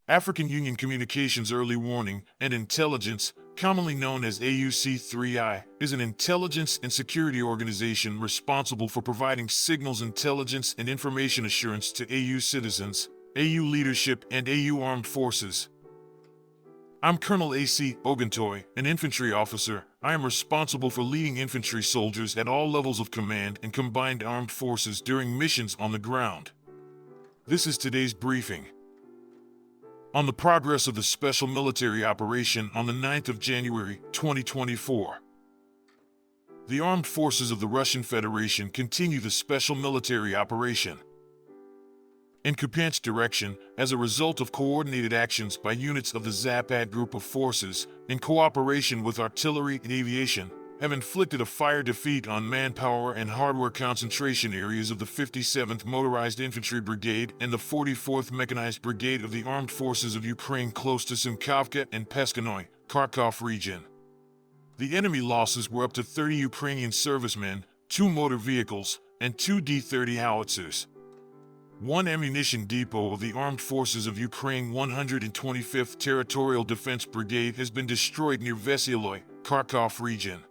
African Union Communications Early Warning and Intelligence, commonly known as AUC3I, is an intelligence and security organization responsible for providing signals intelligence and information assurance to AU citizens, AU leadership, and AU armed forces. I'm Colonel A.C. Oguntoy, an infantry officer. I am responsible for leading infantry soldiers at all levels of command and combined armed forces during missions on the ground. This is today's briefing. On the progress of the special military operation on the 9th of January, 2024. The armed forces of the Russian Federation continue the special military operation. In Kupiansk direction, as a result of coordinated actions by units of the Zapad group of forces, in cooperation with artillery and aviation, have inflicted a fire defeat on manpower and hardware concentration areas of the 57th Motorized Infantry Brigade and the 44th Mechanized Brigade of the Armed Forces of Ukraine close to Simkavka and Peskanoy, Kharkov region. The enemy losses were up to 30 Ukrainian servicemen, 2 motor vehicles, and 2 D-30 howitzers. One ammunition depot of the Armed Forces of Ukraine 125th Territorial Defense Brigade has been destroyed near Veseloy, Kharkov region.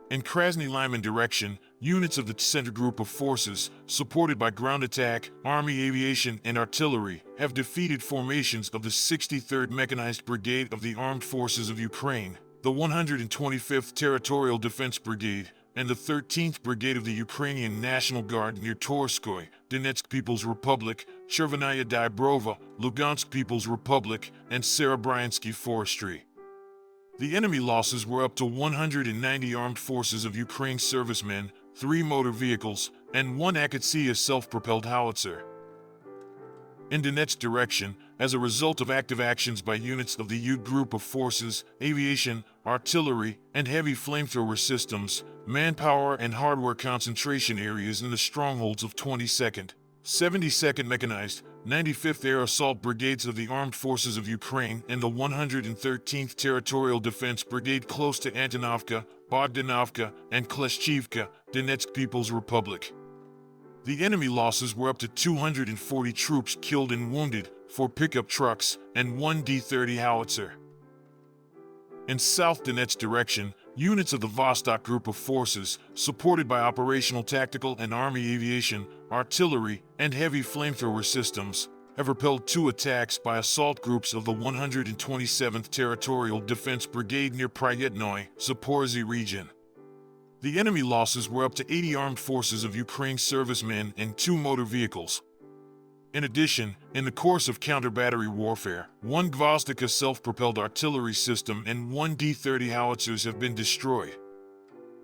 In Krasny Lyman direction, units of the Center Group of Forces, supported by ground attack, Army aviation, and artillery, have defeated formations of the 63rd Mechanized Brigade of the Armed Forces of Ukraine, the 125th Territorial Defense Brigade, and the 13th Brigade of the Ukrainian National Guard near Torskoy, Donetsk People's Republic, Chervenaya Dybrova, Lugansk People's Republic, and Serebryansky Forestry. The enemy losses were up to 190 armed forces of Ukraine servicemen, 3 motor vehicles, and 1 Akatsia self-propelled howitzer. In Donetsk direction, as a result of active actions by units of the U group of forces, aviation, artillery, and heavy flamethrower systems, manpower and hardware concentration areas in the strongholds of 22nd, 72nd Mechanized, 95th Air Assault Brigades of the Armed Forces of Ukraine and the 113th Territorial Defense Brigade close to Antonovka, Bogdanovka, and Kleshchivka, Donetsk People's Republic. The enemy losses were up to 240 troops killed and wounded, 4 pickup trucks, and 1 D-30 howitzer. In South Donetsk direction, units of the Vostok Group of Forces, supported by operational tactical and Army aviation, artillery, and heavy flamethrower systems, have repelled 2 attacks by assault groups of the 127th Territorial Defense Brigade near Pryetnoy, Zaporizhzhia region. The enemy losses were up to 80 armed forces of Ukraine servicemen and 2 motor vehicles. In addition, in the course of counter-battery warfare, 1 Gvozdika self-propelled artillery system and 1 D-30 howitzers have been destroyed.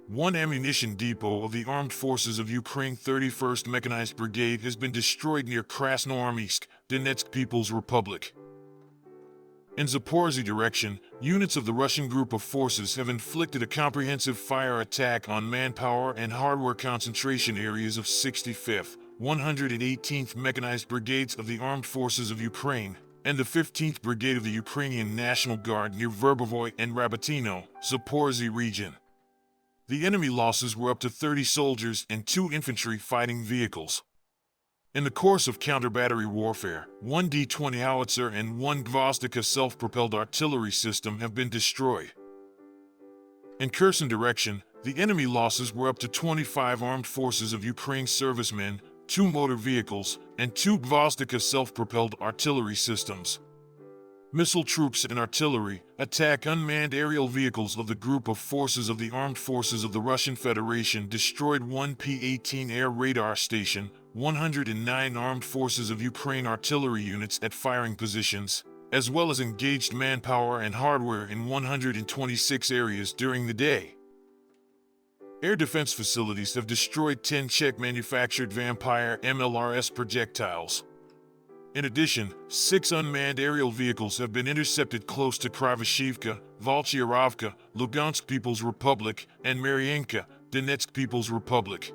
1 ammunition depot of the Armed Forces of Ukraine 31st Mechanized Brigade has been destroyed near Krasnoarmysk, Donetsk People's Republic. In Zaporizhzhia direction, units of the Russian group of forces have inflicted a comprehensive fire attack on manpower and hardware concentration areas of 65th, 118th Mechanized Brigades of the Armed Forces of Ukraine, and the 15th Brigade of the Ukrainian National Guard near Verbovoy and Rabatino, Zaporizhzhia region. The enemy losses were up to 30 soldiers and 2 infantry fighting vehicles. In the course of counter-battery warfare, 1 D-20 howitzer and 1 Gvozdika self-propelled artillery system have been destroyed. In Kherson direction, the enemy losses were up to 25 armed forces of Ukraine servicemen, 2 motor vehicles, and 2 Gvozdika self-propelled artillery systems. Missile troops and artillery attack unmanned aerial vehicles of the group of forces of the Armed Forces of the Russian Federation, destroyed 1 P-18 air radar station, 109 armed forces of Ukraine artillery units at firing positions, as well as engaged manpower and hardware in 126 areas during the day. Air defense facilities have destroyed 10 Czech-manufactured Vampire MLRS projectiles. In addition, 6 unmanned aerial vehicles have been intercepted close to Krivashivka, Volchyarovka, Lugansk People's Republic, and Mariinka, Donetsk People's Republic.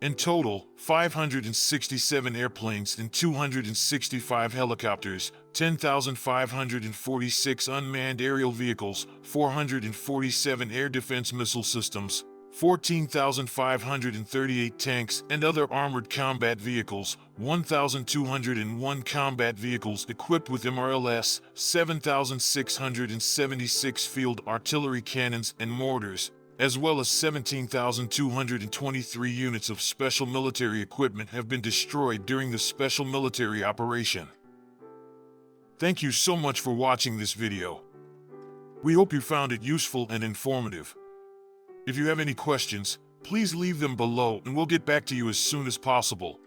In total, 567 airplanes and 265 helicopters, 10,546 unmanned aerial vehicles, 447 air defense missile systems, 14,538 tanks and other armored combat vehicles, 1,201 combat vehicles equipped with MRLS, 7,676 field artillery cannons and mortars, as well as 17,223 units of special military equipment have been destroyed during the special military operation. Thank you so much for watching this video. We hope you found it useful and informative. If you have any questions, please leave them below and we'll get back to you as soon as possible.